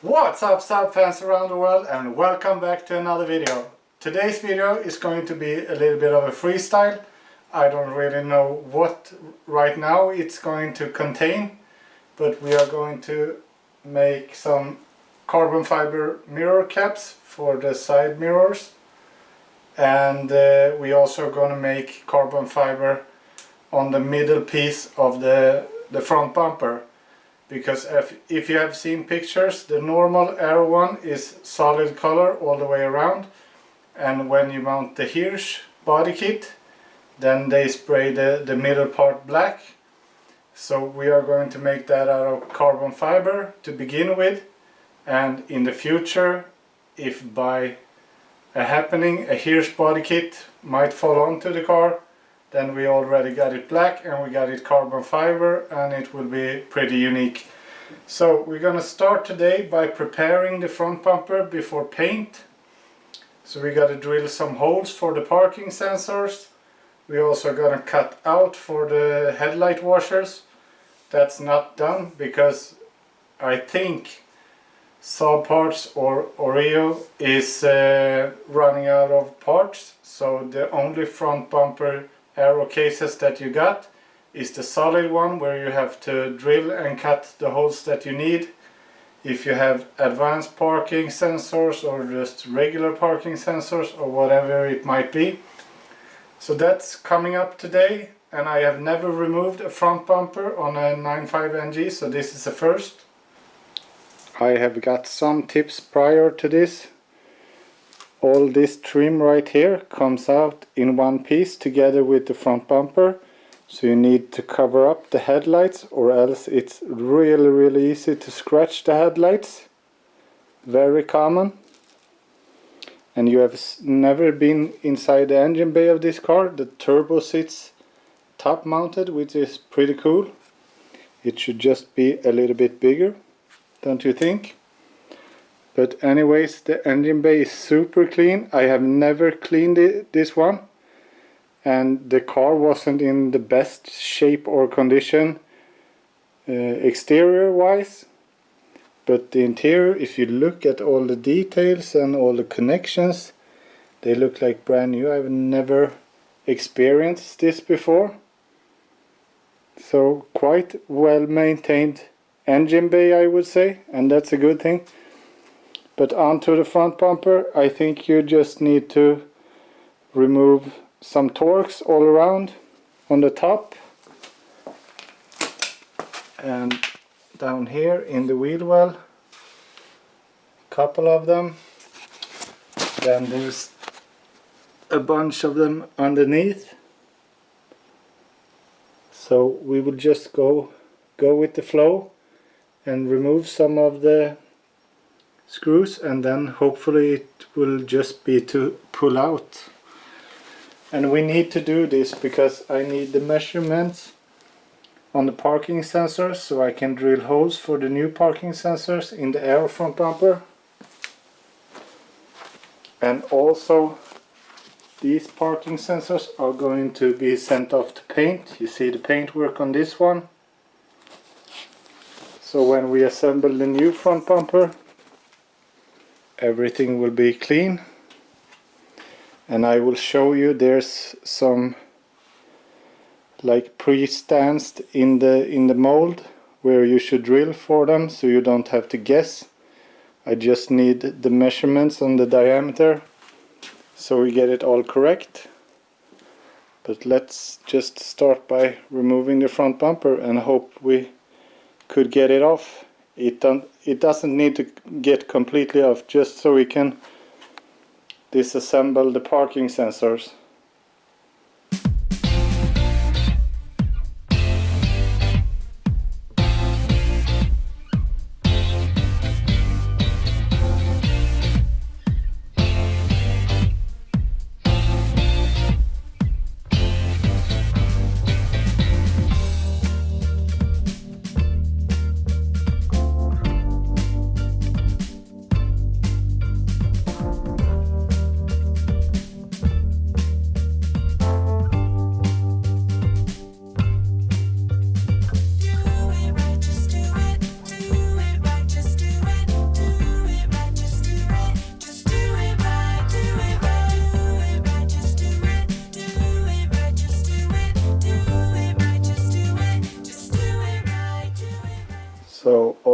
What's up Saab fans around the world, and welcome back to another video. Today's video is going to be a little bit of a freestyle. I don't really know what right now it's going to contain, but we are going to make some carbon fiber mirror caps for the side mirrors, and we also going to make carbon fiber on the middle piece of the front bumper. Because if you have seen pictures, the normal Aero one is solid color all the way around, and when you mount the Hirsch body kit, then they spray the middle part black. So we are going to make that out of carbon fiber to begin with, and in the future, if by a happening a Hirsch body kit might fall onto the car, then we already got it black and we got it carbon fiber, and it will be pretty unique. So we're gonna start today by preparing the front bumper before paint. So we gotta drill some holes for the parking sensors. We're also gonna cut out for the headlight washers. That's not done because I think Saab parts or Aero is running out of parts. So the only front bumper Aero cases that you got is the solid one, where you have to drill and cut the holes that you need. If you have advanced parking sensors or just regular parking sensors or whatever it might be. So that's coming up today, and I have never removed a front bumper on a 9.5 NG, so this is the first. I have got some tips prior to this. All this trim right here comes out in one piece together with the front bumper, so you need to cover up the headlights, or else it's really easy to scratch the headlights. Very common. And you have never been inside the engine bay of this car. The turbo sits top mounted, which is pretty cool. It should just be a little bit bigger, don't you think? But anyways, the engine bay is super clean. I have never cleaned this one, and the car wasn't in the best shape or condition exterior wise, but the interior, if you look at all the details and all the connections, they look like brand new. I've never experienced this before. So quite well maintained engine bay, I would say, and that's a good thing. But onto the front bumper, I think you just need to remove some Torx all around on the top and down here in the wheel well, a couple of them. Then there's a bunch of them underneath. So we will just go with the flow and remove some of the screws, and then hopefully it will just be to pull out. And we need to do this because I need the measurements on the parking sensors, so I can drill holes for the new parking sensors in the Aero front bumper. And also these parking sensors are going to be sent off to paint. You see the paint work on this one. So when we assemble the new front bumper, everything will be clean, and I will show you there's some like pre-stands in the mold where you should drill for them, so you don't have to guess. I just need the measurements on the diameter so we get it all correct. But let's just start by removing the front bumper and hope we could get it off. It doesn't need to get completely off, just so we can disassemble the parking sensors.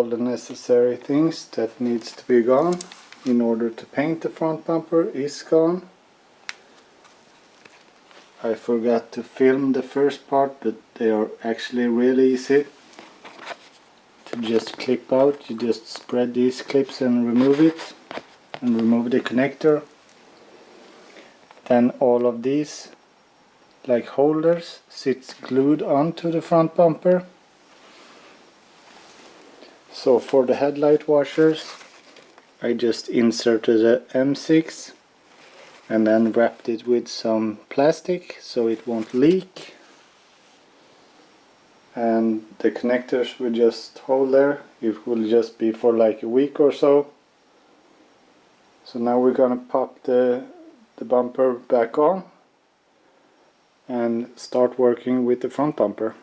all the necessary things that needs to be gone in order to paint the front bumper is gone. I forgot to film the first part, but they are actually really easy to just clip out. You just spread these clips and remove it, and remove the connector. Then all of these, like holders, sits glued onto the front bumper. So for the headlight washers, I just inserted a M6 and then wrapped it with some plastic so it won't leak. And the connectors will just hold there. It will just be for like a week or so. So now we're gonna pop the bumper back on and start working with the front bumper.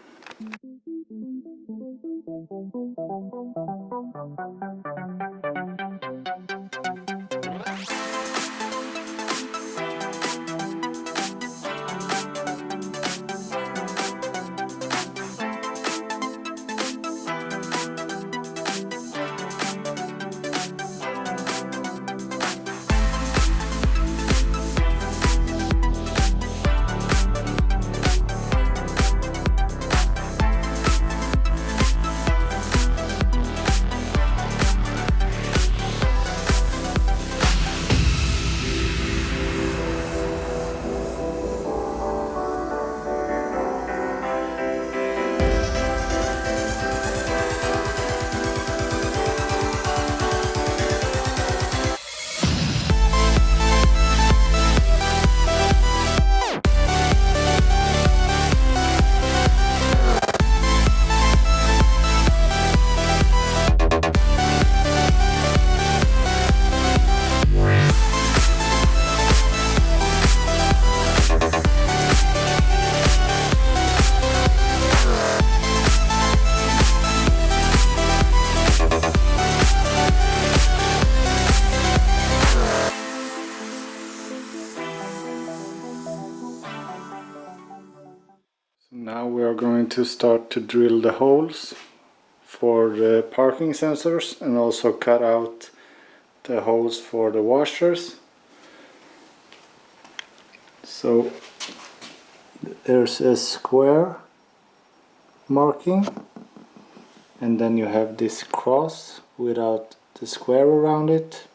Now we are going to start to drill the holes for the parking sensors and also cut out the holes for the washers. So there's a square marking, and then you have this cross without the square around it.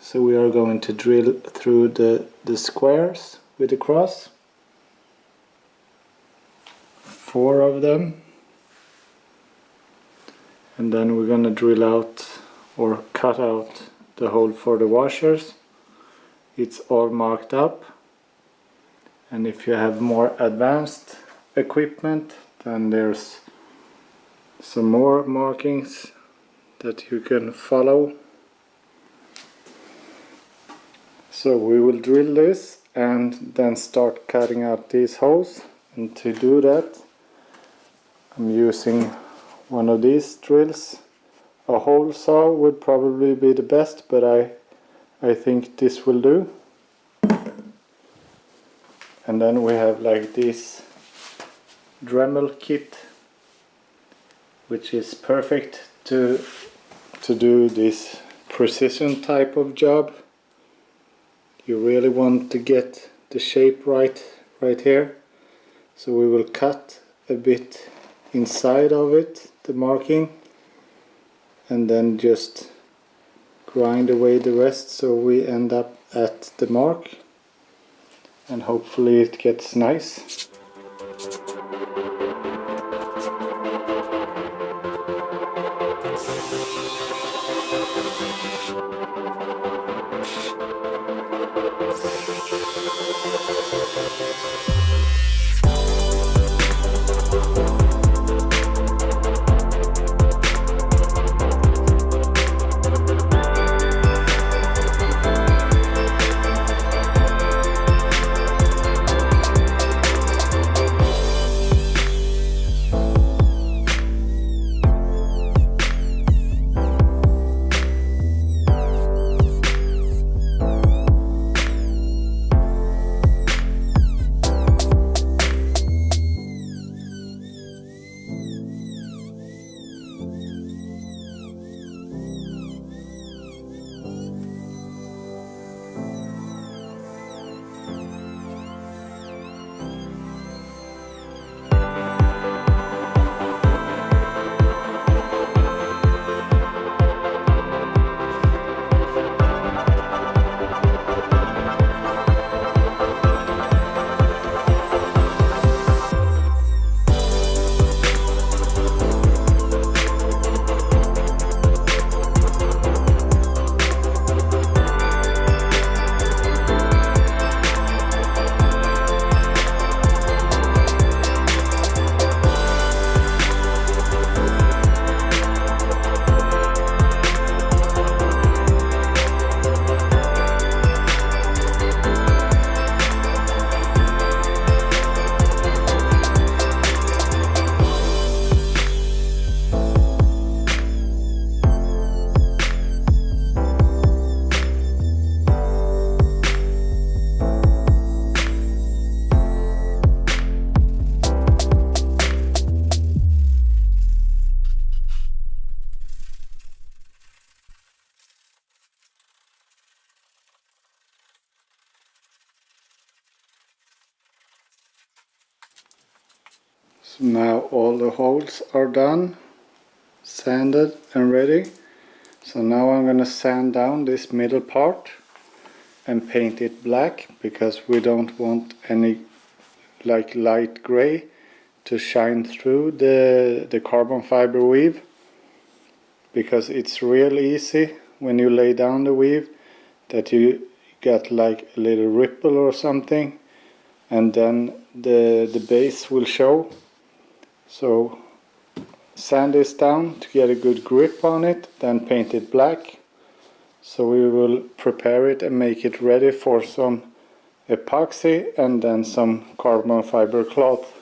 So we are going to drill through the squares with the cross. 4 of them, and then we're gonna drill out or cut out the hole for the washers. It's all marked up, and if you have more advanced equipment, then there's some more markings that you can follow. So we will drill this and then start cutting out these holes, and to do that I'm using one of these drills. A hole saw would probably be the best, but I think this will do. And then we have like this Dremel kit, which is perfect to do this precision type of job. You really want to get the shape right here. So we will cut a bit inside of it, the marking, and then just grind away the rest so we end up at the mark, and hopefully it gets nice. So now all the holes are done, sanded and ready. So now I'm gonna sand down this middle part and paint it black, because we don't want any like light gray to shine through the carbon fiber weave, because it's real easy when you lay down the weave that you got like a little ripple or something, and then the base will show. So sand this down to get a good grip on it, then paint it black. So we will prepare it and make it ready for some epoxy and then some carbon fiber cloth.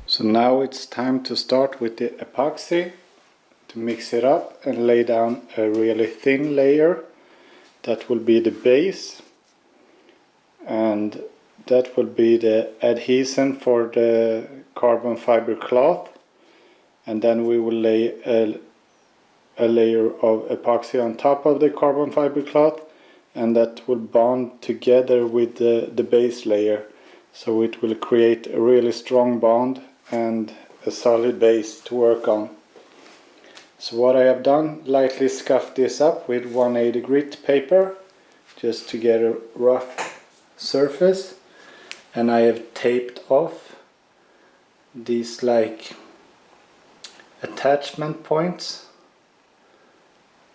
So now it's time to start with the epoxy, to mix it up and lay down a really thin layer. That will be the base, and that will be the adhesion for the carbon fiber cloth, and then we will lay a layer of epoxy on top of the carbon fiber cloth, and that will bond together with the base layer, so it will create a really strong bond and a solid base to work on. So what I have done, lightly scuffed this up with 180 grit paper just to get a rough surface, and I have taped off these like attachment points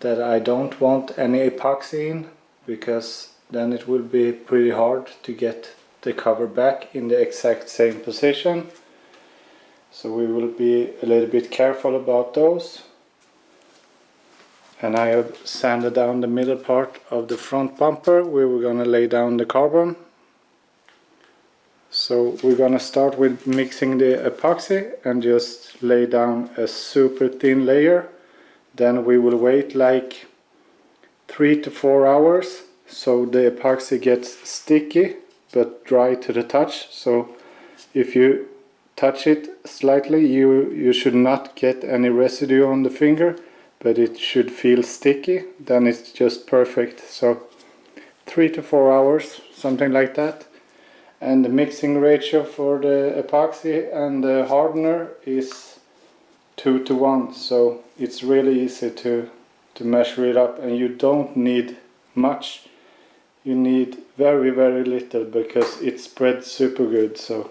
that I don't want any epoxy in, because then it will be pretty hard to get the cover back in the exact same position. So we will be a little bit careful about those. And I have sanded down the middle part of the front bumper where we're going to lay down the carbon. So we're going to start with mixing the epoxy and just lay down a super thin layer. Then we will wait like 3 to 4 hours so the epoxy gets sticky but dry to the touch. So if you touch it slightly, you should not get any residue on the finger, but it should feel sticky. Then it's just perfect. So 3 to 4 hours, something like that. And the mixing ratio for the epoxy and the hardener is 2 to 1. So it's really easy to measure it up, and you don't need much. You need very little, because it spreads super good. So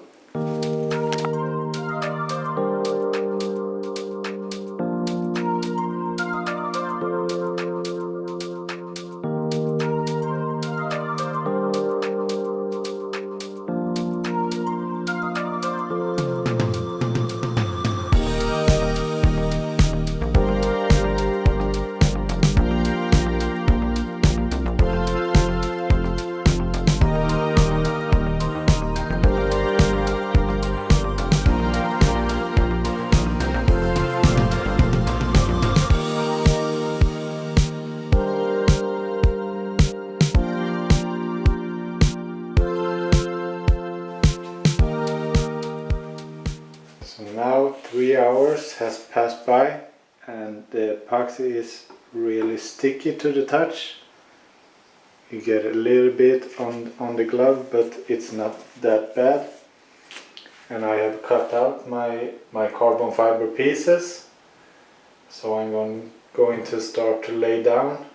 now 3 hours has passed by, and the epoxy is really sticky to the touch. You get a little bit on the glove, but it's not that bad. And I have cut out my carbon fiber pieces. So I'm going to start to lay down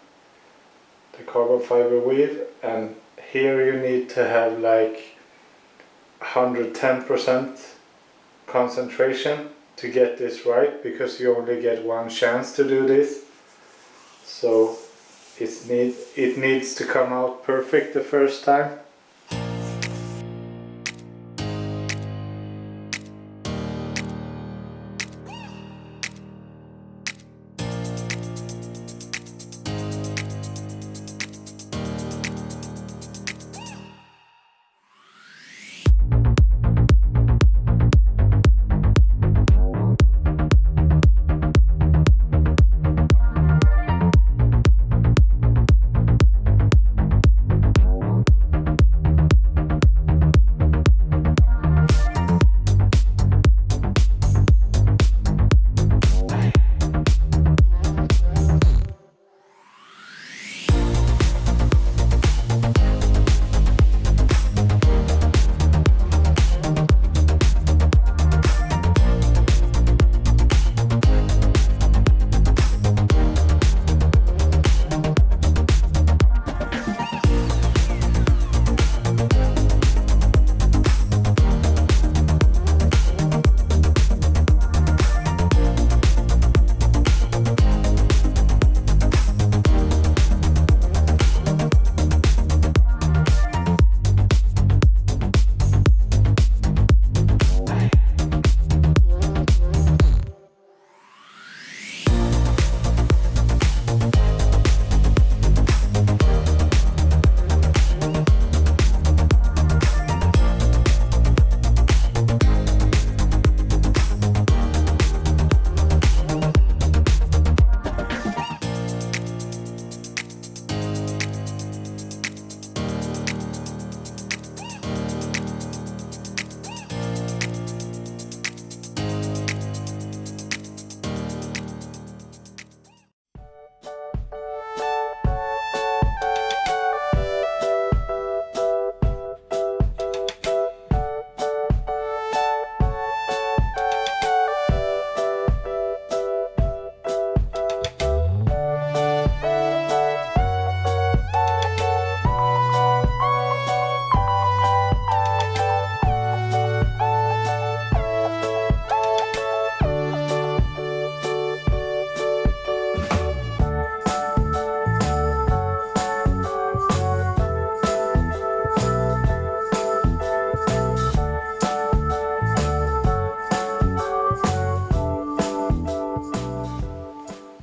the carbon fiber weave, and here you need to have like 110% concentration to get this right, because you only get one chance to do this. So it's It needs to come out perfect the first time.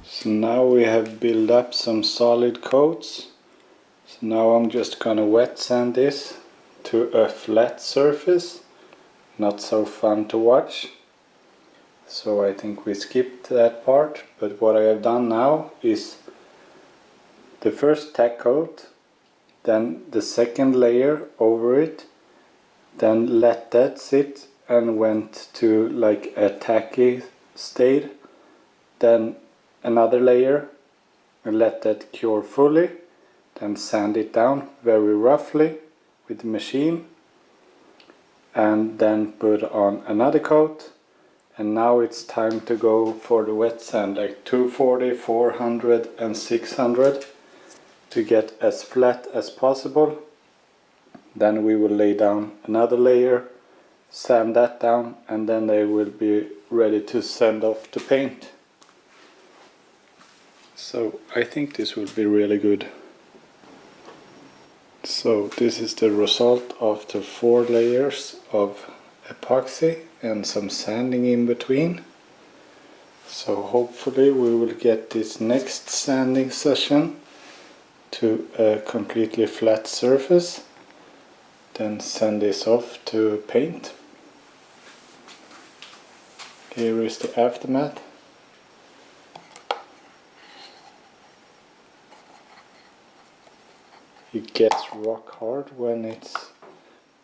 So now we have built up some solid coats. So now I'm just gonna wet sand this to a flat surface. Not so fun to watch. So I think we skipped that part. But what I have done now is the first tack coat, then the second layer over it, then let that sit and went to like a tacky state, then another layer and let that cure fully, then sand it down very roughly with the machine and then put on another coat. And now it's time to go for the wet sand, like 240, 400 and 600 to get as flat as possible. Then we will lay down another layer, sand that down, and then they will be ready to send off to paint. So I think this will be really good. So this is the result after 4 layers of epoxy and some sanding in between. So hopefully we will get this next sanding session to a completely flat surface. Then send this off to paint. Here is the aftermath. It gets rock hard when it's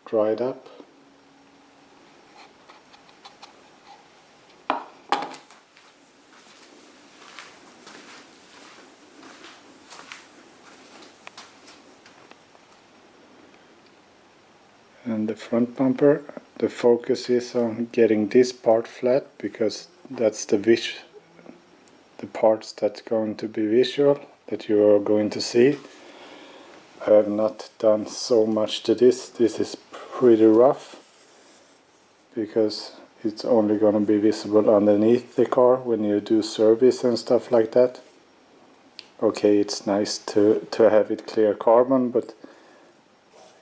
dried up. And the front bumper, the focus is on getting this part flat because that's the parts that's going to be visual, that you are going to see. I have not done so much to this. This is pretty rough because it's only going to be visible underneath the car when you do service and stuff like that. Okay, it's nice to have it clear carbon, but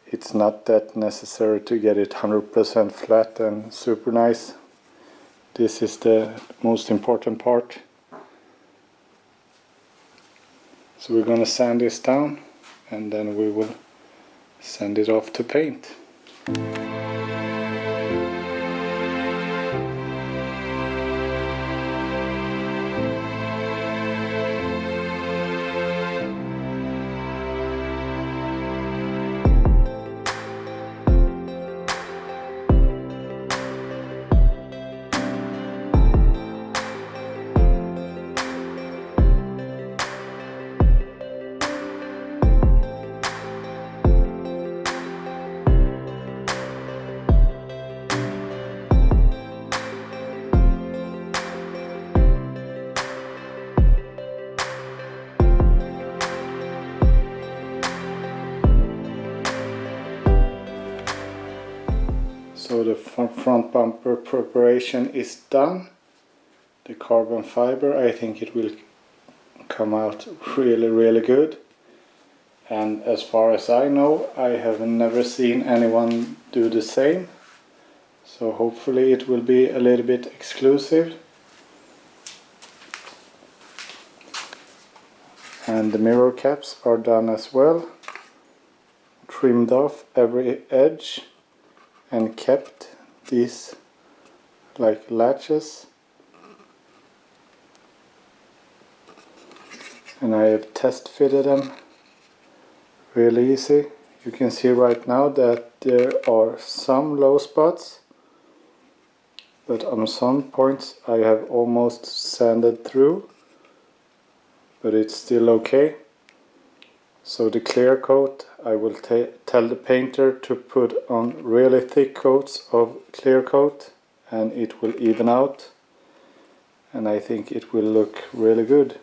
it's not that necessary to get it 100% flat and super nice. This is the most important part. So we're gonna sand this down and then we will send it off to paint. So the front bumper preparation is done. The carbon fiber, I think it will come out really good. And as far as I know, I have never seen anyone do the same. So hopefully it will be a little bit exclusive. And the mirror caps are done as well. Trimmed off every edge and kept these like latches. And I have test fitted them really easy. You can see right now that there are some low spots, but on some points I have almost sanded through, but it's still okay. So the clear coat, I will tell the painter to put on really thick coats of clear coat and it will even out, and I think it will look really good.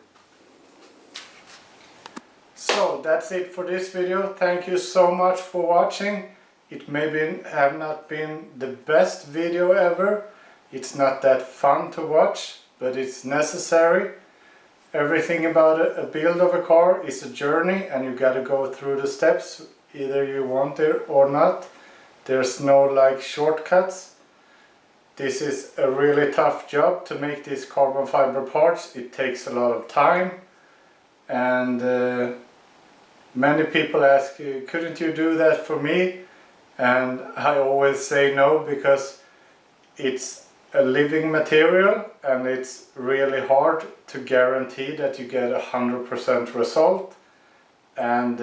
So that's it for this video. Thank you so much for watching. It maybe have not been the best video ever. It's not that fun to watch, but it's necessary. Everything about a build of a car is a journey and you gotta go through the steps, either you want it or not. There's no like shortcuts. This is a really tough job to make these carbon fiber parts. It takes a lot of time, and many people ask, couldn't you do that for me? And I always say no, because it's a living material and it's really hard to guarantee that you get 100% result. And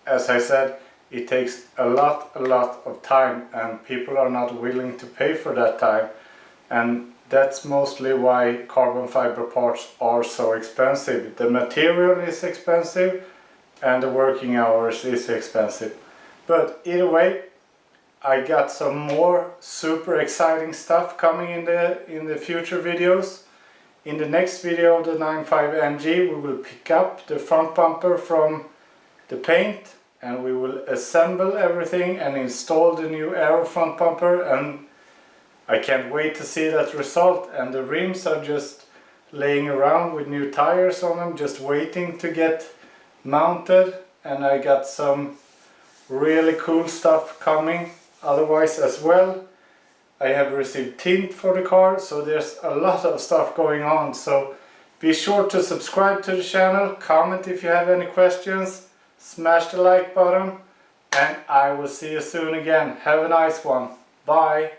as I said, it takes a lot of time, and people are not willing to pay for that time. And that's mostly why carbon fiber parts are so expensive. The material is expensive and the working hours is expensive. But either way, I got some more super exciting stuff coming in the future videos. In the next video of the 95 MG, we will pick up the front bumper from the paint and we will assemble everything and install the new Aero front bumper, and I can't wait to see that result. And the rims are just laying around with new tires on them, just waiting to get mounted, and I got some really cool stuff coming otherwise as well. I have received tint for the car, so there's a lot of stuff going on. So be sure to subscribe to the channel, comment if you have any questions, smash the like button, and I will see you soon again. Have a nice one. Bye.